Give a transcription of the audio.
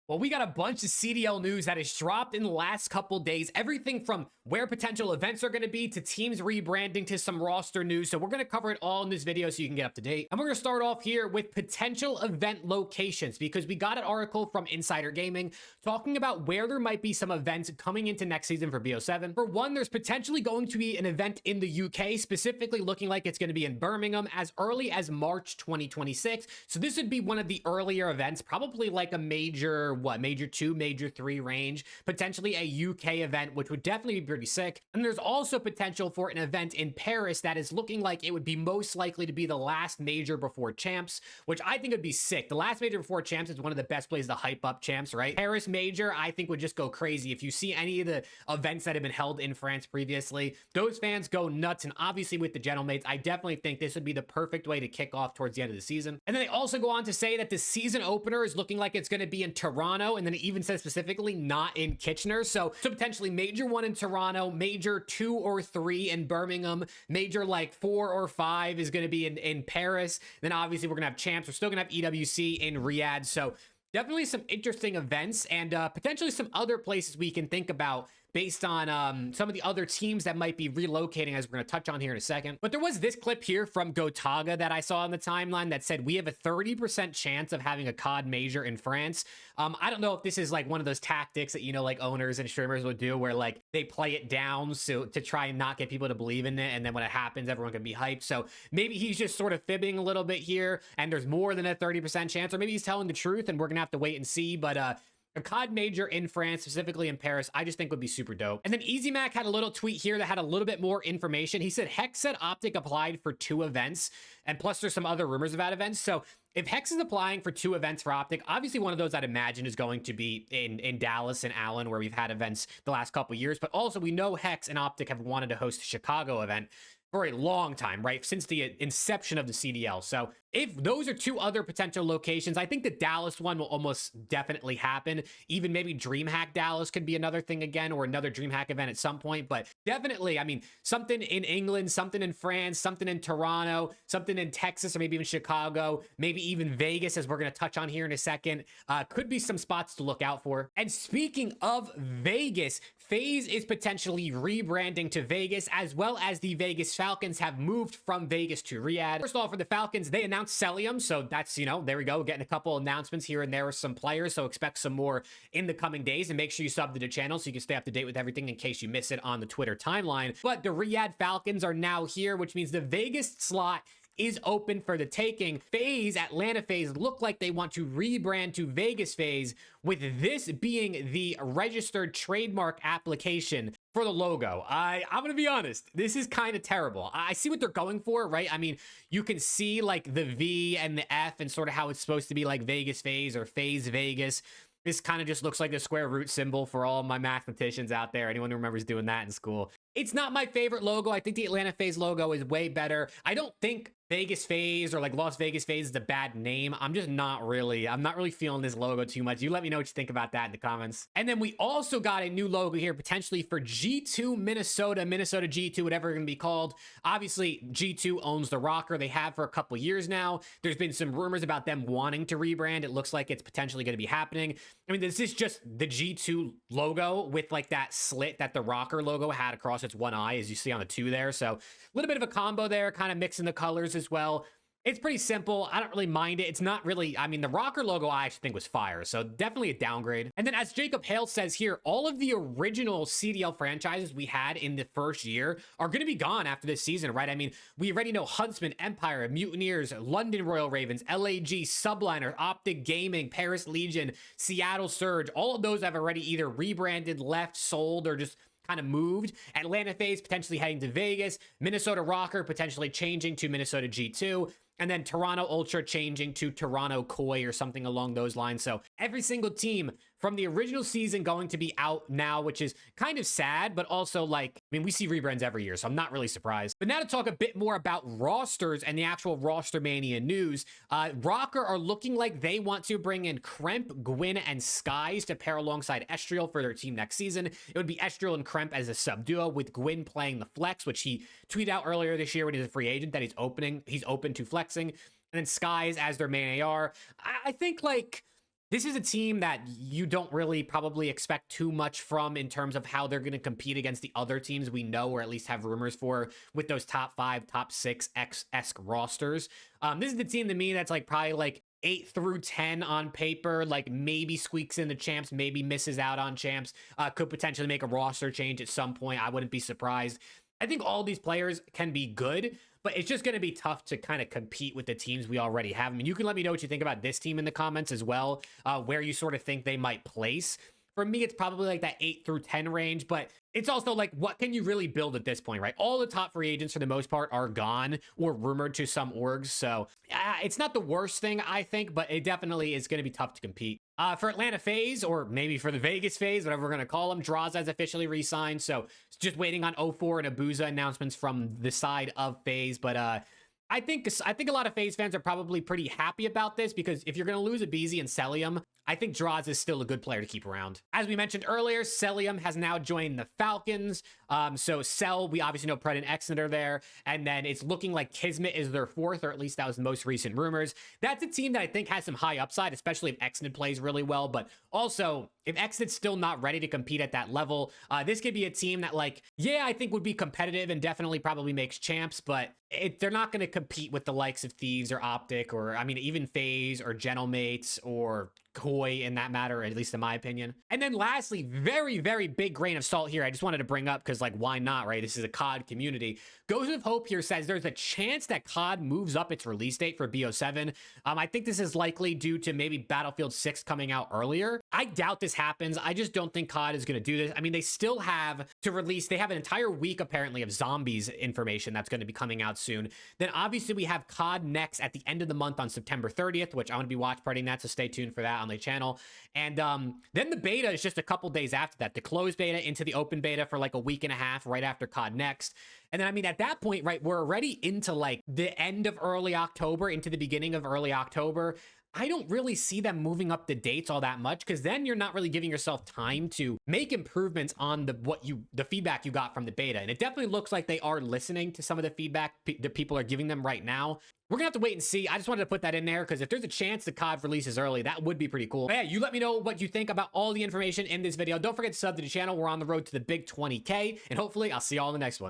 Well, we got a bunch of CDL news that has dropped in the last couple days. Everything from where potential events are going to be to teams rebranding to some roster news. So we're going to cover it all in this video so you can get up to date. And we're going to start off here with potential event locations because we got an article from Insider Gaming talking about where there might be some events coming into next season for BO7. For one, there's potentially going to be an event in the UK, specifically looking like it's going to be in Birmingham as early as March 2026. So this would be one of the earlier events, probably like a major 2, major 3 range, potentially a UK event, which would definitely be pretty sick. And there's also potential for an event in Paris that is looking like it would be most likely to be the last major before champs, which I think would be sick. The last major before champs is one of the best places to hype up champs, right? Paris major, I think would just go crazy. If you see any of the events that have been held in France previously, those fans go nuts. And obviously with the Gentlemates, I definitely think this would be the perfect way to kick off towards the end of the season. And then they also go on to say that the season opener is looking like it's going to be in Toronto, and then it even says specifically not in Kitchener. So potentially major 1 in Toronto, major 2 or 3 in Birmingham, major like 4 or 5 is going to be in Paris. Then obviously we're going to have champs. We're still going to have EWC in Riyadh. So definitely some interesting events and potentially some other places we can think about based on some of the other teams that might be relocating, as we're going to touch on here in a second. But there was this clip here from Gotaga that I saw on the timeline that said we have a 30% chance of having a COD major in France. I don't know if this is like one of those tactics that, you know, like owners and streamers would do where like they play it down so to try and not get people to believe in it, and then when it happens everyone can be hyped. So maybe he's just sort of fibbing a little bit here and there's more than a 30% chance, or maybe he's telling the truth and we're gonna have to wait and see. But a COD major in France, specifically in Paris, I just think would be super dope. And then Easy Mac had a little tweet here that had a little bit more information. He said Hex said Optic applied for 2 events, and plus there's some other rumors about events. So if Hex is applying for 2 events for Optic, obviously one of those I'd imagine is going to be in Dallas and Allen, where we've had events the last couple of years. But also we know Hex and Optic have wanted to host a Chicago event for a long time, right? Since the inception of the CDL. So if those are 2 other potential locations, I think the Dallas one will almost definitely happen. Even maybe DreamHack Dallas could be another thing again, or another DreamHack event at some point. But definitely, I mean, something in England, something in France, something in Toronto, something in Texas, or maybe even Chicago, maybe even Vegas, as we're going to touch on here in a second, could be some spots to look out for. And speaking of Vegas, FaZe is potentially rebranding to Vegas, as well as the Vegas Falcons have moved from Vegas to Riyadh. First of all, for the Falcons, they announced Celium, so that's, you know, there we go, getting a couple announcements here and there with some players, so expect some more in the coming days, and make sure you sub to the channel so you can stay up to date with everything in case you miss it on the Twitter timeline. But the Riyadh Falcons are now here, which means the Vegas slot is open for the taking. FaZe, Atlanta FaZe, look like they want to rebrand to Vegas FaZe, with this being the registered trademark application for the logo. I'm gonna be honest, this is kind of terrible. I see what they're going for, right? I mean, you can see like the V and the F and sort of how it's supposed to be like Vegas FaZe or FaZe Vegas. This kind of just looks like the square root symbol for all my mathematicians out there. Anyone who remembers doing that in school. It's not my favorite logo. I think the Atlanta FaZe logo is way better. I don't think Vegas FaZe or like Las Vegas FaZe is a bad name. I'm not really feeling this logo too much. You let me know what you think about that in the comments. And then we also got a new logo here potentially for G2 Minnesota G2, whatever it's gonna be called. Obviously G2 owns the rocker. They have for a couple years now. There's been some rumors about them wanting to rebrand. It looks like it's potentially going to be happening. I mean, this is just the G2 logo with like that slit that the rocker logo had across its one eye, as you see on the 2 there. So a little bit of a combo there, kind of mixing the colors as well. It's pretty simple. I don't really mind it. It's not really, I mean, the rocker logo I actually think was fire, so definitely a downgrade. And then as Jacob Hale says here, all of the original CDL franchises we had in the first year are going to be gone after this season, right? I mean, we already know Huntsman, Empire, Mutineers, London Royal Ravens, LAG, Subliner, Optic Gaming, Paris Legion, Seattle Surge. All of those have already either rebranded, left, sold, or just kind of moved. Atlanta FaZe potentially heading to Vegas, Minnesota Rocker potentially changing to Minnesota G2, and then Toronto Ultra changing to Toronto Koi or something along those lines. So every single team from the original season going to be out now, which is kind of sad, but also like, I mean, we see rebrands every year, so I'm not really surprised. But now to talk a bit more about rosters and the actual roster mania news, Rocker are looking like they want to bring in Kremp, Gwyn, and Skies to pair alongside Estriel for their team next season. It would be Estriel and Kremp as a sub duo, with Gwyn playing the flex, which he tweeted out earlier this year when he's a free agent that he's open to flexing, and then Skies as their main AR. I think like This is a team that you don't really probably expect too much from in terms of how they're going to compete against the other teams we know or at least have rumors for with those top 5, top 6 X-esque rosters. This is the team to me that's like probably like 8 through 10 on paper, like maybe squeaks in the champs, maybe misses out on champs, could potentially make a roster change at some point. I wouldn't be surprised. I think all these players can be good, but it's just going to be tough to kind of compete with the teams we already have. I mean, you can let me know what you think about this team in the comments as well, where you sort of think they might place. For me, it's probably like that 8 through 10 range, but it's also like, what can you really build at this point, right? All the top free agents for the most part are gone or rumored to some orgs. So it's not the worst thing, I think, but it definitely is going to be tough to compete. For Atlanta FaZe, or maybe for the Vegas FaZe, whatever we're going to call them, Draws has officially re-signed. So it's just waiting on 04 and Abuza announcements from the side of FaZe. But I think a lot of FaZe fans are probably pretty happy about this, because if you're going to lose Abizi and Celium, I think Draws is still a good player to keep around. As we mentioned earlier, Celium has now joined the Falcons. So Cell, we obviously know Pred and Exnet are there. And then it's looking like Kismet is their 4th, or at least that was the most recent rumors. That's a team that I think has some high upside, especially if Exnet plays really well. But also, if Exnet's still not ready to compete at that level, this could be a team that, like, yeah, I think would be competitive and definitely probably makes champs, but they're not going to compete with the likes of Thieves or Optic, or, I mean, even FaZe or Gentlemates or Koi in that matter, at least in my opinion. And then lastly, very, very big grain of salt here, I just wanted to bring up because, like, why not, right? This is a COD community. Goes with Hope here says there's a chance that COD moves up its release date for BO7. I think this is likely due to maybe Battlefield 6 coming out earlier. I doubt this happens. I just don't think COD is going to do this. I mean, they still have to release, they have an entire week apparently of zombies information that's going to be coming out soon. Then obviously we have COD next at the end of the month on September 30th, which I'm going to be watch partying that, so stay tuned for that on the channel. And then the beta is just a couple days after that, the closed beta into the open beta for like a week and a half right after COD next. And then, I mean, at that point, right, we're already into like the end of early October, into the beginning of early October. I don't really see them moving up the dates all that much, because then you're not really giving yourself time to make improvements on the feedback you got from the beta. And it definitely looks like they are listening to some of the feedback that people are giving them right now. We're gonna have to wait and see. I just wanted to put that in there because if there's a chance the COD releases early, that would be pretty cool. But yeah, you let me know what you think about all the information in this video. Don't forget to sub to the channel. We're on the road to the big 20K, and hopefully I'll see you all in the next one.